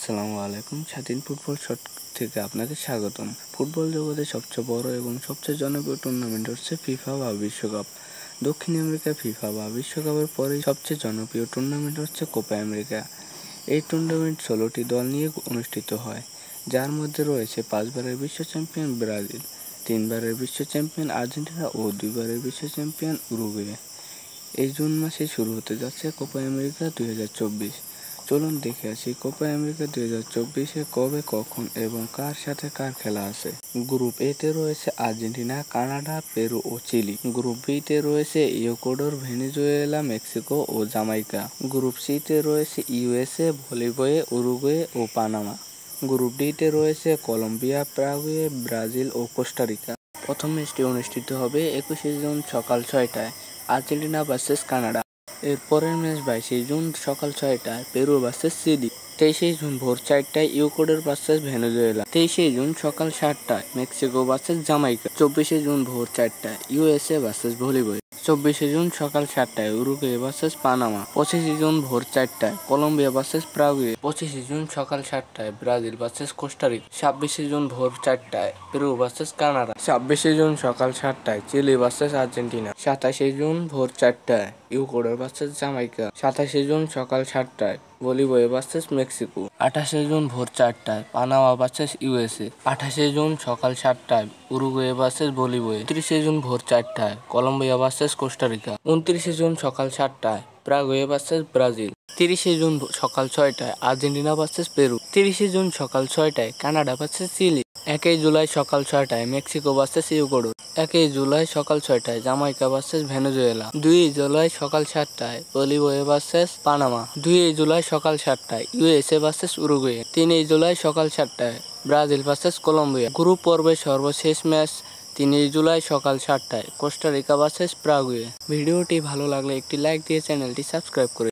আসসালামু আলাইকুম। স্বাধীন ফুটবল শট থেকে আপনাকে স্বাগতম। ফুটবল জগতে সবচেয়ে বড় এবং সবচেয়ে জনপ্রিয় টুর্নামেন্ট হচ্ছে ফিফা বা বিশ্বকাপ। দক্ষিণ আমেরিকা ফিফা বা বিশ্বকাপের পরেই সবচেয়ে জনপ্রিয় টুর্নামেন্ট হচ্ছে কোপা আমেরিকা। এই টুর্নামেন্ট 16টি দল নিয়ে অনুষ্ঠিত হয়, যার মধ্যে রয়েছে 5বারের বিশ্ব চ্যাম্পিয়ন ব্রাজিল, 3বারের বিশ্ব চ্যাম্পিয়ন আর্জেন্টিনা ও 2বারের বিশ্ব চ্যাম্পিয়ন উরুগুয়ে। এই জুন মাসে শুরু হতে যাচ্ছে কোপা আমেরিকা 2024। চলুন দেখে আসি কোপা আমেরিকা 2024-এ কবে, কখন এবং কার সাথে কার খেলা আছে। গ্রুপ এ তে রয়েছে আর্জেন্টিনা, কানাডা, পেরু ও চিলি। গ্রুপ বি তে রয়েছে ইকুয়েডর, ভেনেজুয়েলা, মেক্সিকো ও জামাইকা। গ্রুপ সি তে রয়েছে ইউএসএ, বলিভিয়া, উরুগুয়ে ও পানামা। গ্রুপ ডি তে রয়েছে কলম্বিয়া, প্যারাগুয়ে, ব্রাজিল ও কোস্টারিকা। প্রথম ম্যাচটি অনুষ্ঠিত হবে 21শে জুন সকাল 6টায়, আর্জেন্টিনা ভার্সেস কানাডা। এর পরের ম্যাচ 22শে জুন সকাল 6টায়, পেরু ভার্সেস চিলি। 23শে জুন ভোর 4টায়, ইকুয়েডর ভার্সেস ভেনেজুয়েলা। 23শে জুন সকাল 7টায়, মেক্সিকো ভার্সেস জামাইকা। 24শে জুন ভোর 4টায়, ইউএসএ ভার্সেস বলিভিয়া। 24শে জুন সকাল 7টায়, উরুগুয়ে ভার্সেস পানামা। 25শে জুন ভোর 4টায়, কলম্বিয়া ভার্সেস প্যারাগুয়ে। 25শে জুন সকাল 7টায়, ব্রাজিল ভার্সেস কোস্টারিকা। 26শে জুন ভোর 4টায়, পেরু ভার্সেস কানাডা। 26শে জুন সকাল 7টায়, chilli versus Argentina. 27শে June ভোর 4টায়, Ecuador versus Jamaica. 27শে June সকাল 7টায়, Bolivia versus Mexico. 28শে June ভোর 4টায়, Panama versus USA. 28শে June সকাল 7টায়, Uruguay versus Bolivia. 29শে June ভোর 4টায়, Colombia versus Costa Rica. 29শে June সকাল 7টায়, Paraguay versus Brazil. 30শে June সকাল 6টায়, Argentina versus Peru. 30শে June সকাল 6টায়, Canada versus chilli. 1 July সকাল 6টায়, Mexico versus Ecuador. 1 July সকাল 6টায়, Jamaica versus Venezuela. 2 July সকাল 7টায়, Bolivia versus Panama. 2 July সকাল 7টায়, USA versus Uruguay. 3 July সকাল 7টায়, Brazil versus Colombia. Group পর্বের সর্বশেষ ম্যাচ 3 জুলাই সকাল 7টায়, কোস্টারিকা ভার্সেস প্যারাগুয়ে। ভিডিওটি ভালো লাগলে একটি লাইক দিয়ে চ্যানেলটি সাবস্ক্রাইব করে